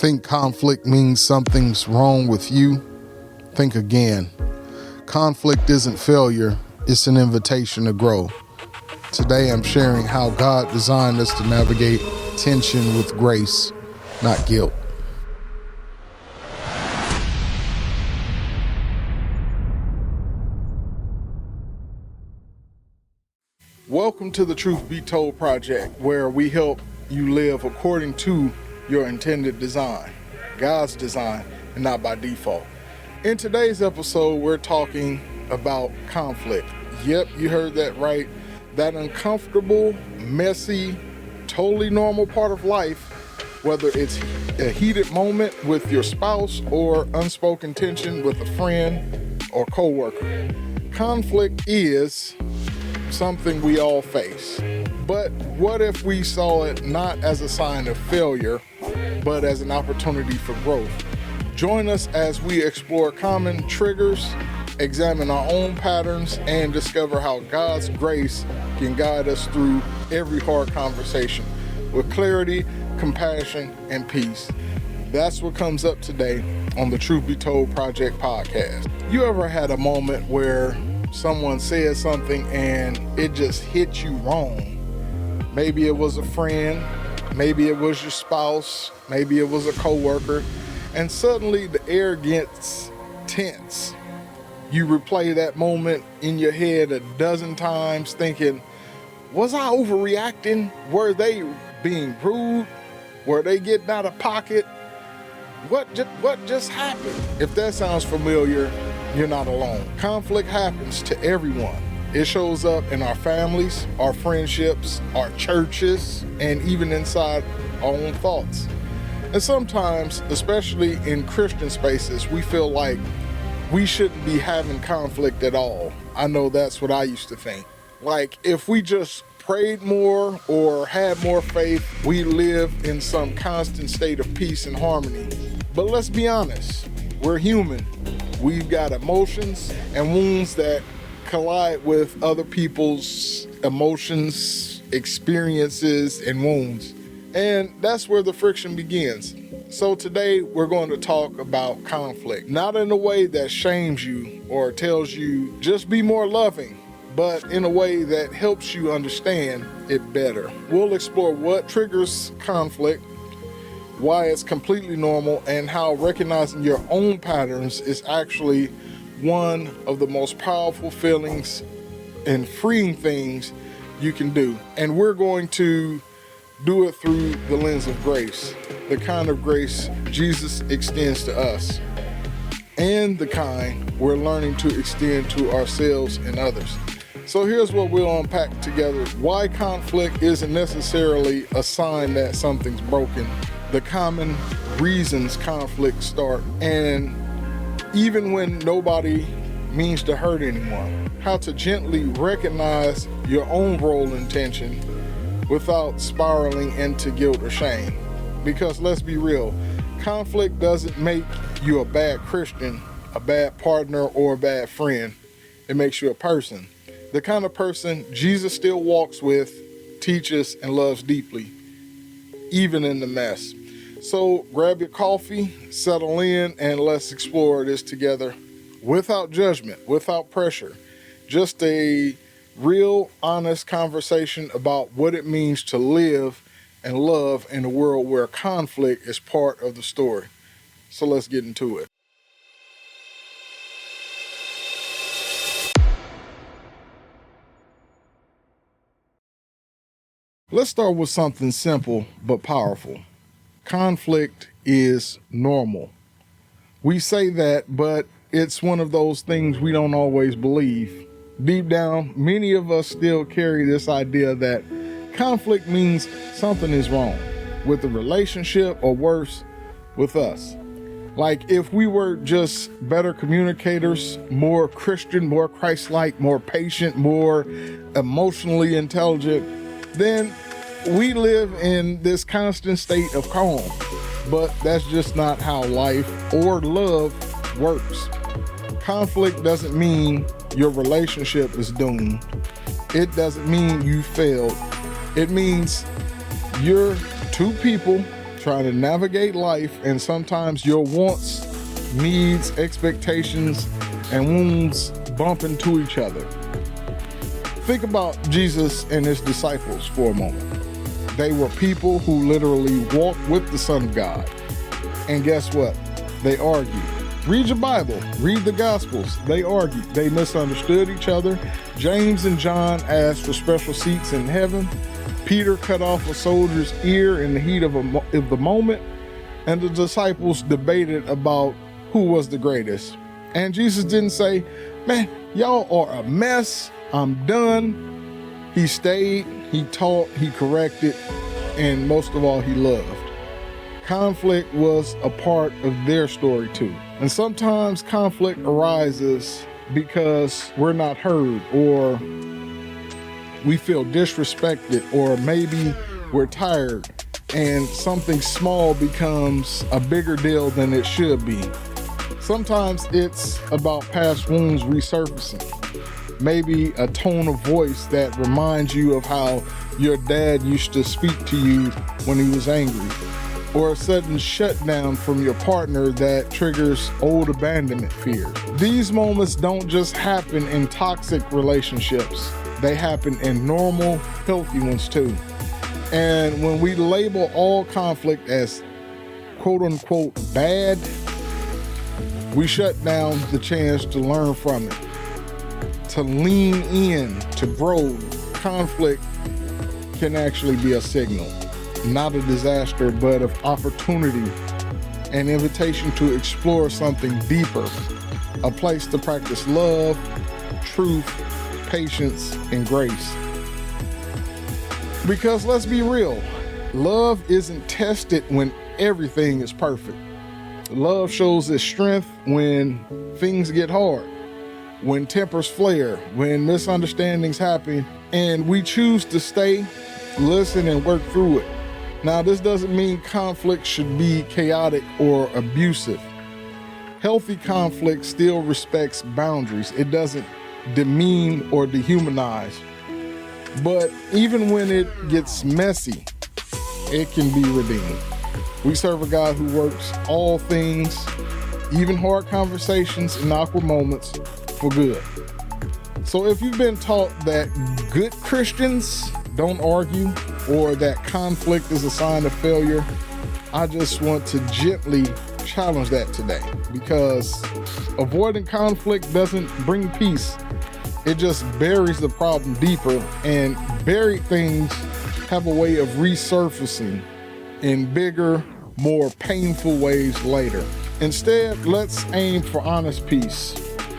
Think conflict means something's wrong with you? Think again. Conflict isn't failure, it's an invitation to grow. Today I'm sharing how God designed us to navigate tension with grace, not guilt. Welcome to the Truth Be Told project, where we help you live according to your intended design, God's design, and not by default. In today's episode, we're talking about conflict. Yep, you heard that right. That uncomfortable, messy, totally normal part of life, whether it's a heated moment with your spouse or unspoken tension with a friend or coworker. Conflict is something we all face. But what if we saw it not as a sign of failure, but as an opportunity for growth? Join us as we explore common triggers, examine our own patterns, and discover how God's grace can guide us through every hard conversation with clarity, compassion, and peace. That's what comes up today on the Truth Be Told Project podcast. You ever had a moment where someone said something and it just hit you wrong? Maybe it was a friend, maybe it was your spouse, maybe it was a coworker, and suddenly the air gets tense. You replay that moment in your head a dozen times thinking, was I overreacting? Were they being rude? Were they getting out of pocket? What just happened? If that sounds familiar, you're not alone. Conflict happens to everyone. It shows up in our families, our friendships, our churches, and even inside our own thoughts. And sometimes, especially in Christian spaces, we feel like we shouldn't be having conflict at all. I know that's what I used to think. Like, if we just prayed more or had more faith, we live in some constant state of peace and harmony. But let's be honest, we're human. We've got emotions and wounds that collide with other people's emotions, experiences, and wounds. And that's where the friction begins. So today we're going to talk about conflict, not in a way that shames you or tells you just be more loving, but in a way that helps you understand it better. We'll explore what triggers conflict, why it's completely normal, and how recognizing your own patterns is actually one of the most powerful feelings and freeing things you can do. And we're going to do it through the lens of grace, the kind of grace Jesus extends to us, and the kind we're learning to extend to ourselves and others. So here's what we'll unpack together: why conflict isn't necessarily a sign that something's broken, the common reasons conflicts start, and even when nobody means to hurt anyone, how to gently recognize your own role in tension without spiraling into guilt or shame. Because let's be real, conflict doesn't make you a bad Christian, a bad partner, or a bad friend. It makes you a person. The kind of person Jesus still walks with, teaches, and loves deeply, even in the mess. So grab your coffee, settle in, and let's explore this together without judgment, without pressure. Just a real, honest conversation about what it means to live and love in a world where conflict is part of the story. So let's get into it. Let's start with something simple but powerful. Conflict is normal. We say that, but it's one of those things we don't always believe. Deep down, many of us still carry this idea that conflict means something is wrong with the relationship, or worse, with us. Like if we were just better communicators, more Christian, more Christ-like, more patient, more emotionally intelligent, then we live in this constant state of calm. But that's just not how life or love works. Conflict doesn't mean your relationship is doomed. It doesn't mean you failed. It means you're two people trying to navigate life, and sometimes your wants, needs, expectations, and wounds bump into each other. Think about Jesus and his disciples for a moment. They were people who literally walked with the Son of God. And guess what? They argued. Read your Bible, read the Gospels. They argued. They misunderstood each other. James and John asked for special seats in heaven. Peter cut off a soldier's ear in the heat of the moment. And the disciples debated about who was the greatest. And Jesus didn't say, man, y'all are a mess. I'm done. He stayed, he taught, he corrected, and most of all, he loved. Conflict was a part of their story too. And sometimes conflict arises because we're not heard, or we feel disrespected, or maybe we're tired and something small becomes a bigger deal than it should be. Sometimes it's about past wounds resurfacing. Maybe a tone of voice that reminds you of how your dad used to speak to you when he was angry, or a sudden shutdown from your partner that triggers old abandonment fears. These moments don't just happen in toxic relationships. They happen in normal, healthy ones too. And when we label all conflict as quote unquote bad, we shut down the chance to learn from it, to lean in, to grow. Conflict can actually be a signal, not a disaster, but of opportunity, an invitation to explore something deeper, a place to practice love, truth, patience, and grace. Because let's be real, love isn't tested when everything is perfect. Love shows its strength when things get hard, when tempers flare, when misunderstandings happen, and we choose to stay, listen, and work through it. Now, this doesn't mean conflict should be chaotic or abusive. Healthy conflict still respects boundaries. It doesn't demean or dehumanize. But even when it gets messy, it can be redeemed. We serve a God who works all things, even hard conversations and awkward moments, for good. So if you've been taught that good Christians don't argue, or that conflict is a sign of failure, I just want to gently challenge that today, because avoiding conflict doesn't bring peace. It just buries the problem deeper, and buried things have a way of resurfacing in bigger, more painful ways later. Instead, let's aim for honest peace.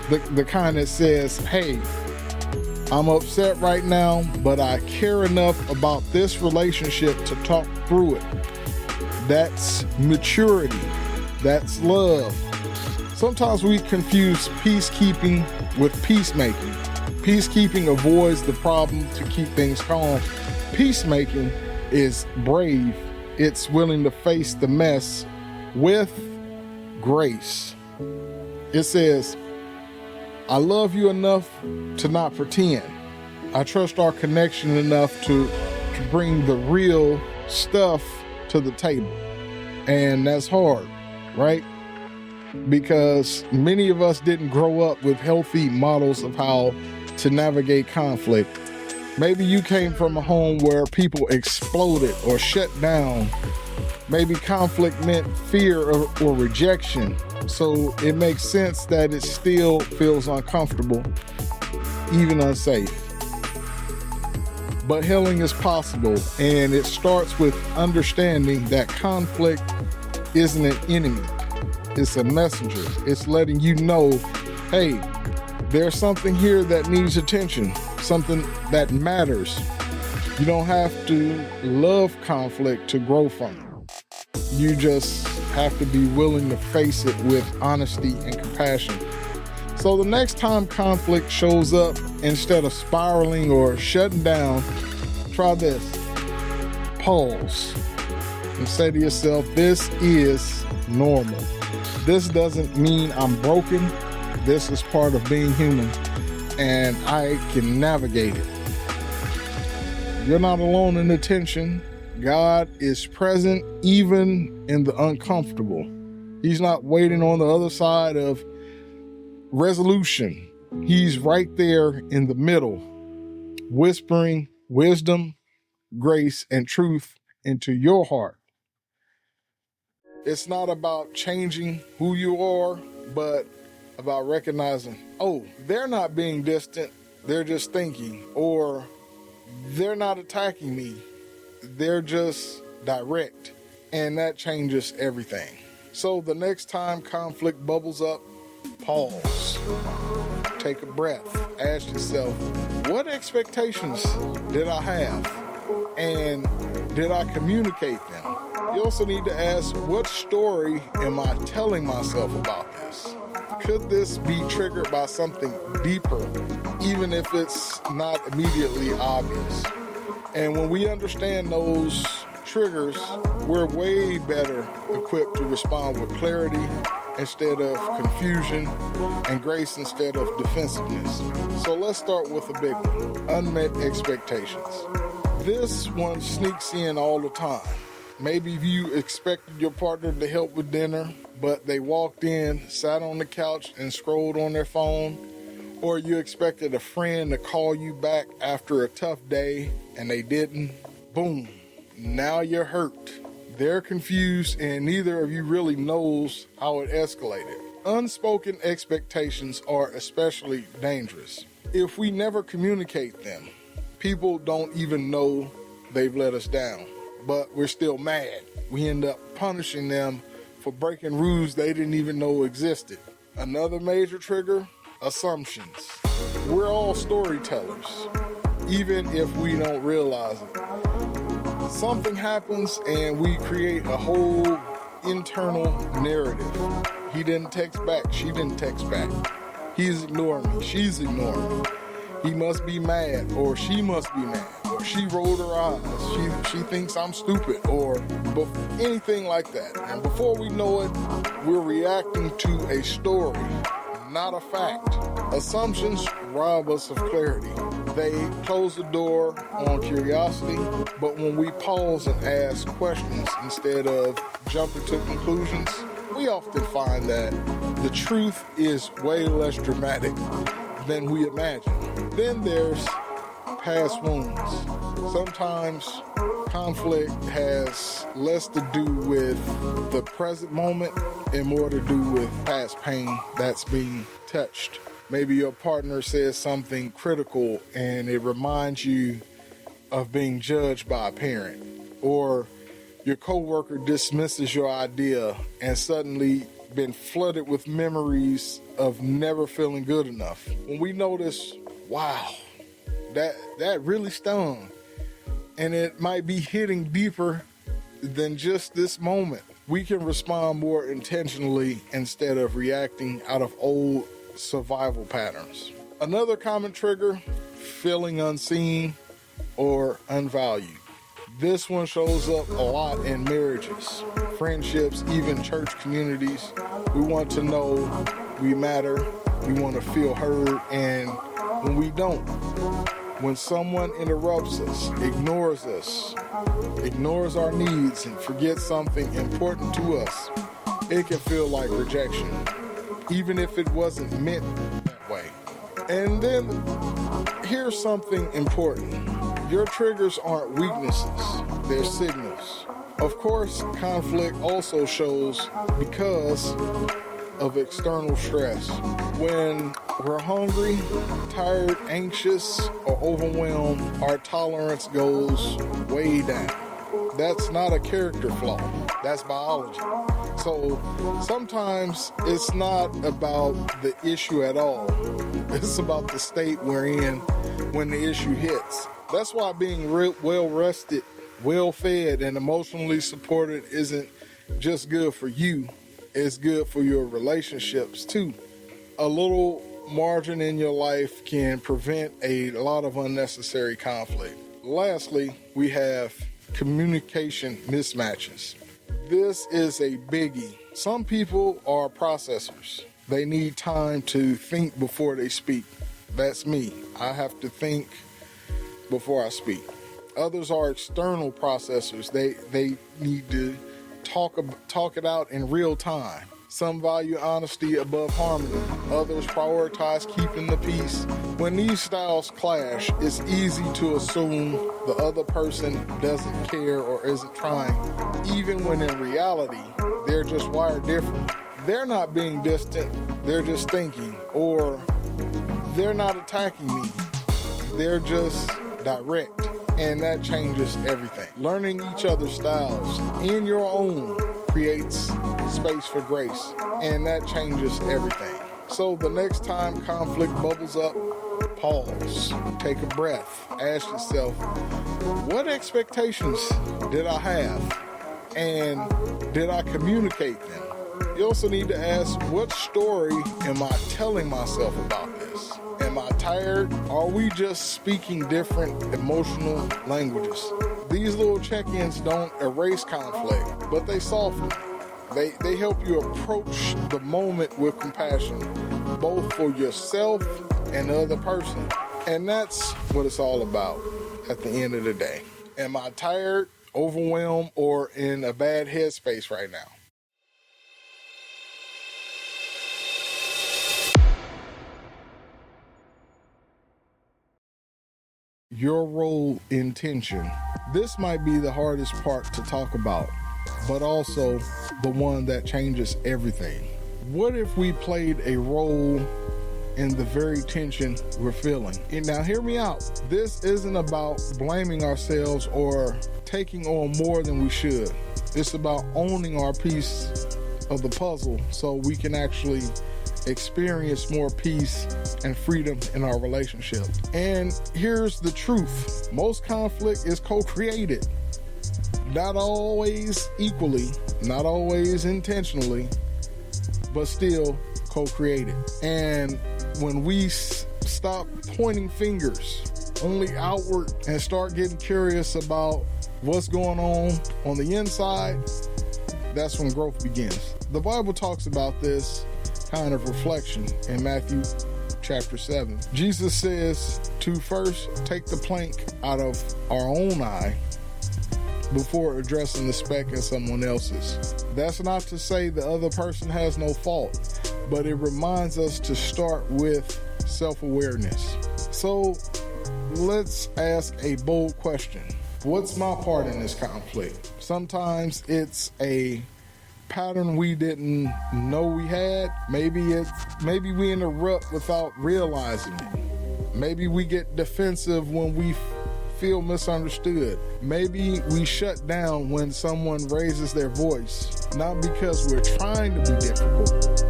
The kind that says, hey, I'm upset right now, but I care enough about this relationship to talk through it. That's maturity. That's love. Sometimes we confuse peacekeeping with peacemaking. Peacekeeping avoids the problem to keep things calm. Peacemaking is brave. It's willing to face the mess with grace. It says, I love you enough to not pretend. I trust our connection enough to bring the real stuff to the table. And that's hard, right? Because many of us didn't grow up with healthy models of how to navigate conflict. Maybe you came from a home where people exploded or shut down. Maybe conflict meant fear or rejection. So it makes sense that it still feels uncomfortable, even unsafe. But healing is possible, and it starts with understanding that conflict isn't an enemy. It's a messenger. It's letting you know, hey, there's something here that needs attention, something that matters. You don't have to love conflict to grow from it. You just have to be willing to face it with honesty and compassion. So the next time conflict shows up, instead of spiraling or shutting down, try this. Pause and say to yourself, this is normal. This doesn't mean I'm broken. This is part of being human, and I can navigate it. You're not alone in the tension. God is present even in the uncomfortable. He's not waiting on the other side of resolution. He's right there in the middle, whispering wisdom, grace, and truth into your heart. It's not about changing who you are, but about recognizing, oh, they're not being distant, they're just thinking, or they're not attacking me, they're just direct. And that changes everything. So the next time conflict bubbles up, pause, take a breath, ask yourself, what expectations did I have? And did I communicate them? You also need to ask, what story am I telling myself about this? Could this be triggered by something deeper, even if it's not immediately obvious? And when we understand those triggers, we're way better equipped to respond with clarity instead of confusion and grace instead of defensiveness. So let's start with a big one, unmet expectations. This one sneaks in all the time. Maybe you expected your partner to help with dinner, but they walked in, sat on the couch, and scrolled on their phone. Or you expected a friend to call you back after a tough day, and they didn't. Boom. Now you're hurt. They're confused, and neither of you really knows how it escalated. Unspoken expectations are especially dangerous. If we never communicate them, people don't even know they've let us down, but we're still mad. We end up punishing them for breaking rules they didn't even know existed. Another major trigger, assumptions. We're all storytellers, even if we don't realize it. Something happens and we create a whole internal narrative. He didn't text back, she didn't text back. He's ignoring me, she's ignoring me. He must be mad, or she must be mad, or she rolled her eyes, she thinks I'm stupid, or anything like that. And before we know it, we're reacting to a story, not a fact. Assumptions rob us of clarity. They close the door on curiosity, but when we pause and ask questions instead of jumping to conclusions, we often find that the truth is way less dramatic than we imagine. Then there's past wounds. Sometimes conflict has less to do with the present moment and more to do with past pain that's being touched. Maybe your partner says something critical and it reminds you of being judged by a parent, or your coworker dismisses your idea and suddenly been flooded with memories of never feeling good enough. When we notice, wow, that really stung, and it might be hitting deeper than just this moment, we can respond more intentionally instead of reacting out of old survival patterns. Another common trigger, feeling unseen or unvalued. This one shows up a lot in marriages, friendships, even church communities. We want to know we matter, we want to feel heard, and when we don't, when someone interrupts us, ignores our needs, and forgets something important to us, it can feel like rejection, even if it wasn't meant that way. And then here's something important. Your triggers aren't weaknesses, they're signals. Of course, conflict also shows because of external stress. When we're hungry, tired, anxious, or overwhelmed, our tolerance goes way down. That's not a character flaw, that's biology. So sometimes it's not about the issue at all. It's about the state we're in when the issue hits. That's why being well rested, well fed, and emotionally supported isn't just good for you, it's good for your relationships too. A little margin in your life can prevent a lot of unnecessary conflict. Lastly, we have communication mismatches. This is a biggie. Some people are processors. They need time to think before they speak. That's me. I have to think before I speak. Others are external processors. They need to talk it out in real time. Some value honesty above harmony. Others prioritize keeping the peace. When these styles clash, it's easy to assume the other person doesn't care or isn't trying, even when in reality, they're just wired different. They're not being distant, they're just thinking, or they're not attacking me, they're just direct. And that changes everything. Learning each other's styles in your own creates space for grace, and that changes everything. So the next time conflict bubbles up, pause, take a breath, ask yourself, what expectations did I have, and did I communicate them? You also need to ask, what story am I telling myself about this? Am I tired? Are we just speaking different emotional languages? These little check-ins don't erase conflict, but they soften it. They help you approach the moment with compassion, both for yourself and the other person. And that's what it's all about at the end of the day. Am I tired, overwhelmed, or in a bad headspace right now? Your role in tension. This might be the hardest part to talk about, but also the one that changes everything. What if we played a role in the very tension we're feeling? And now hear me out. This isn't about blaming ourselves or taking on more than we should. It's about owning our piece of the puzzle so we can actually experience more peace and freedom in our relationship. And here's the truth. Most conflict is co-created. Not always equally, not always intentionally, but still co-created. And when we stop pointing fingers only outward and start getting curious about what's going on the inside, that's when growth begins. The Bible talks about this kind of reflection in Matthew chapter 7. Jesus says to first take the plank out of our own eye before addressing the speck in someone else's. That's not to say the other person has no fault, but it reminds us to start with self-awareness. So let's ask a bold question. What's my part in this conflict? Sometimes it's a pattern we didn't know we had. Maybe we interrupt without realizing it. Maybe we get defensive when we feel misunderstood. Maybe we shut down when someone raises their voice, not because we're trying to be difficult,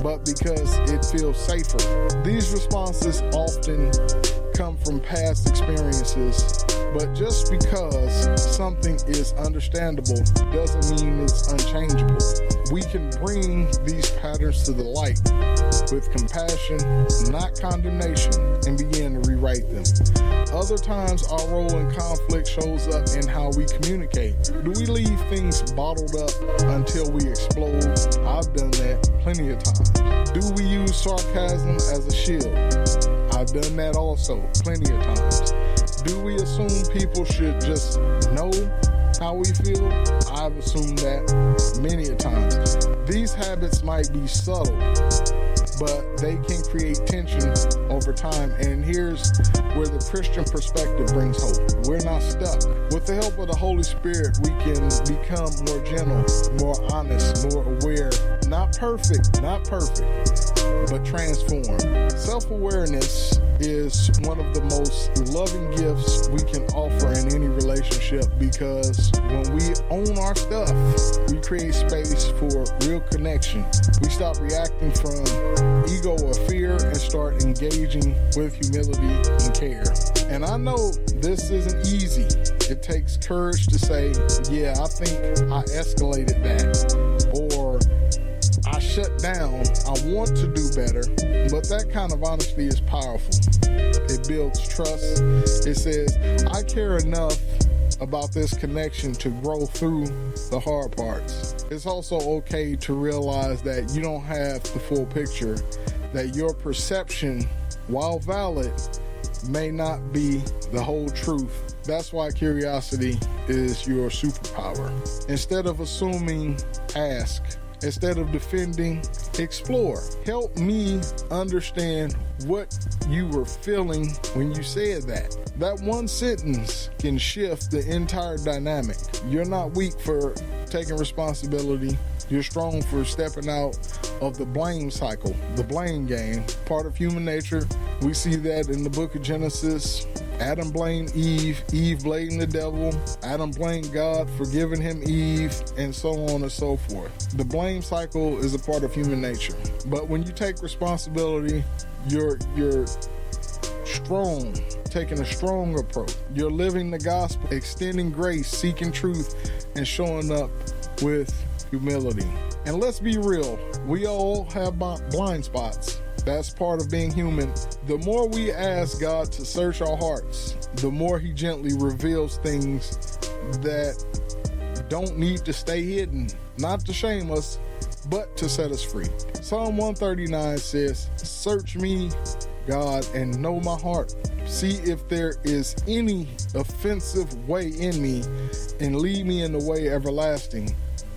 but because it feels safer. These responses often come from past experiences, but just because something is understandable doesn't mean it's unchangeable. We can bring these patterns to the light with compassion, not condemnation, and begin to rewrite them. Other times, our role in conflict shows up in how we communicate. Do we leave things bottled up until we explode? I've done that plenty of times. Do we use sarcasm as a shield? I've done that also plenty of times. Do we assume people should just know how we feel? I've assumed that many a times. These habits might be subtle, but they can create tension over time. And here's where the Christian perspective brings hope. We're not stuck. With the help of the Holy Spirit, we can become more gentle, more honest, more aware. Not perfect, but transformed. Self-awareness is one of the most loving gifts we can offer in any relationship, because when we own our stuff, we create space for real connection. We stop reacting from ego or fear and start engaging with humility and care. And I know this isn't easy. It takes courage to say, yeah, I think I escalated that, or I shut down. I want to do better. But that kind of honesty is powerful. It builds trust. It says, I care enough about this connection to grow through the hard parts. It's also okay to realize that you don't have the full picture, that your perception, while valid, may not be the whole truth. That's why curiosity is your superpower. Instead of assuming, ask. Instead of defending, explore. Help me understand what you were feeling when you said that. That one sentence can shift the entire dynamic. You're not weak for taking responsibility. You're strong for stepping out of the blame cycle, the blame game, part of human nature. We see that in the book of Genesis. Adam blamed Eve, Eve blamed the devil, Adam blamed God for giving him Eve, and so on and so forth. The blame cycle is a part of human nature. But when you take responsibility, you're strong, taking a strong approach. You're living the gospel, extending grace, seeking truth, and showing up with humility. And let's be real, we all have blind spots. That's part of being human. The more we ask God to search our hearts, the more he gently reveals things that don't need to stay hidden, not to shame us, but to set us free. Psalm 139 says, "Search me, God, and know my heart. See if there is any offensive way in me, and lead me in the way everlasting."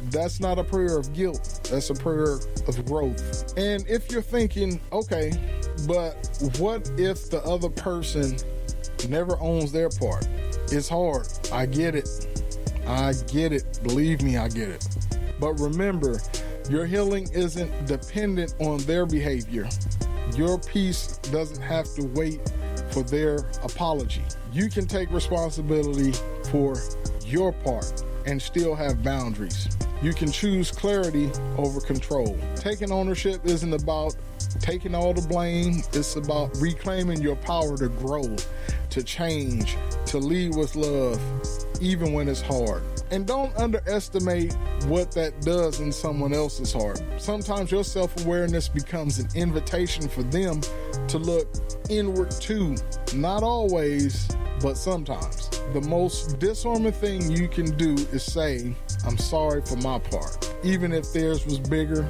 That's not a prayer of guilt. That's a prayer of growth. And if you're thinking, okay, but what if the other person never owns their part? It's hard. I get it. Believe me, I get it. But remember, your healing isn't dependent on their behavior. Your peace doesn't have to wait for their apology. You can take responsibility for your part and still have boundaries. You can choose clarity over control. Taking ownership isn't about taking all the blame. It's about reclaiming your power to grow, to change, to lead with love, even when it's hard. And don't underestimate what that does in someone else's heart. Sometimes your self-awareness becomes an invitation for them to look inward too. Not always, but sometimes. The most disarming thing you can do is say, "I'm sorry for my part." Even if theirs was bigger,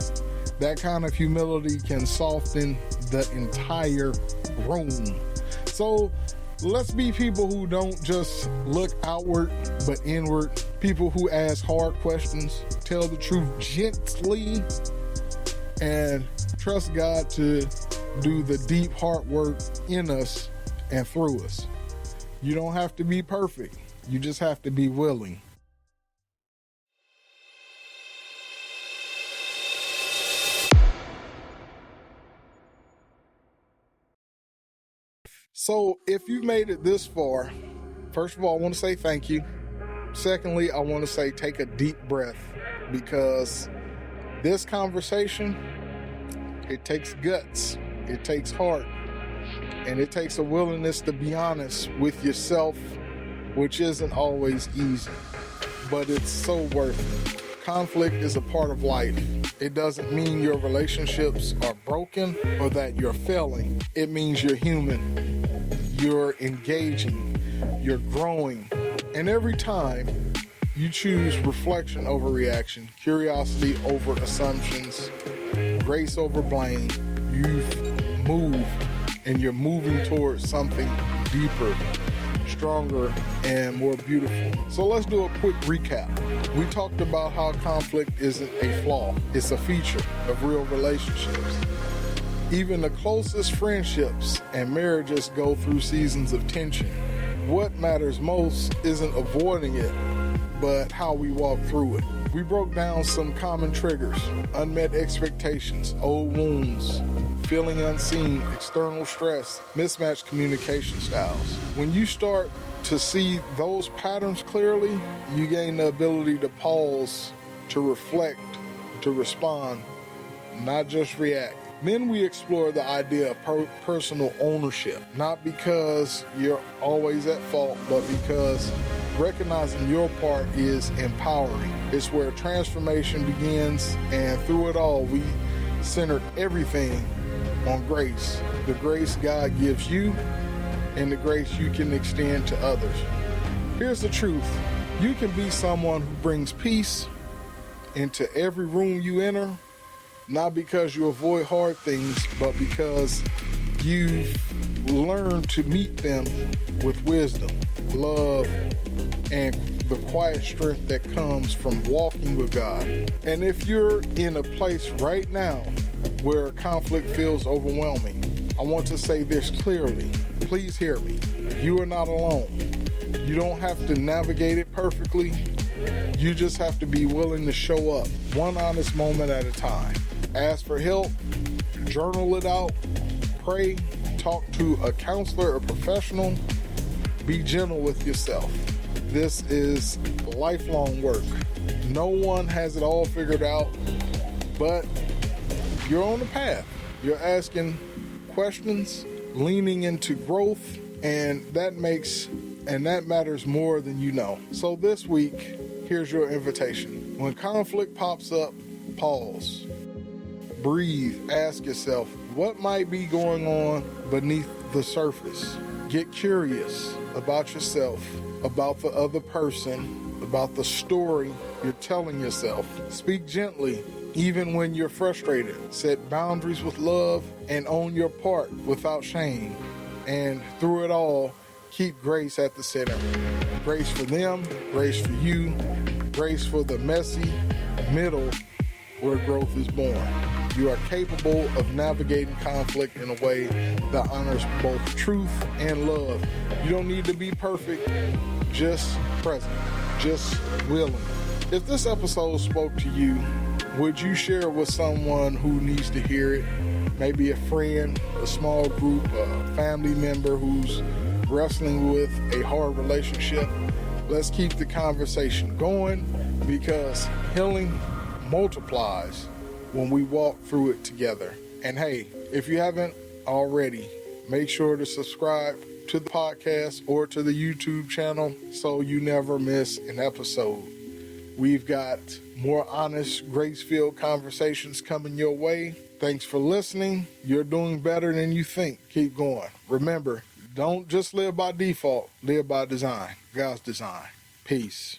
that kind of humility can soften the entire room. So let's be people who don't just look outward, but inward. People who ask hard questions, tell the truth gently, and trust God to do the deep heart work in us and through us. You don't have to be perfect. You just have to be willing. So if you've made it this far, first of all, I want to say thank you. Secondly, I want to say take a deep breath, because this conversation, it takes guts, it takes heart, and it takes a willingness to be honest with yourself, which isn't always easy, but it's so worth it. Conflict is a part of life. It doesn't mean your relationships are broken or that you're failing. It means you're human, you're engaging, you're growing. And every time you choose reflection over reaction, curiosity over assumptions, grace over blame, you've moved, and you're moving towards something deeper, stronger, and more beautiful. So let's do a quick recap. We talked about how conflict isn't a flaw, it's a feature of real relationships. Even the closest friendships and marriages go through seasons of tension. What matters most isn't avoiding it, but how we walk through it. We broke down some common triggers: unmet expectations, old wounds, feeling unseen, external stress, mismatched communication styles. When you start to see those patterns clearly, you gain the ability to pause, to reflect, to respond, not just react. Then we explore the idea of personal ownership, not because you're always at fault, but because recognizing your part is empowering. It's where transformation begins, and through it all, we centered everything on grace. The grace God gives you and the grace you can extend to others. Here's the truth. You can be someone who brings peace into every room you enter, not because you avoid hard things, but because you've learned to meet them with wisdom. love, and the quiet strength that comes from walking with God. And if you're in a place right now where conflict feels overwhelming, I want to say this clearly. Please hear me. You are not alone. You don't have to navigate it perfectly. You just have to be willing to show up one honest moment at a time. Ask for help, journal it out, pray, talk to a counselor or professional. Be gentle with yourself. This is lifelong work. No one has it all figured out, but you're on the path. You're asking questions, leaning into growth, and that matters more than you know. So this week, here's your invitation. When conflict pops up, pause, breathe, ask yourself, what might be going on beneath the surface? Get curious about yourself, about the other person, about the story you're telling yourself. Speak gently, even when you're frustrated. Set boundaries with love and own your part without shame. And through it all, keep grace at the center. Grace for them, grace for you, grace for the messy middle where growth is born. You are capable of navigating conflict in a way that honors both truth and love. You don't need to be perfect, just present, just willing. If this episode spoke to you, would you share it with someone who needs to hear it? Maybe a friend, a small group, a family member who's wrestling with a hard relationship. Let's keep the conversation going, because healing multiplies when we walk through it together. And hey, if you haven't already, make sure to subscribe to the podcast or to the YouTube channel so you never miss an episode. We've got more honest, grace-filled conversations coming your way. Thanks for listening. You're doing better than you think. Keep going. Remember, don't just live by default, live by design. God's design. Peace.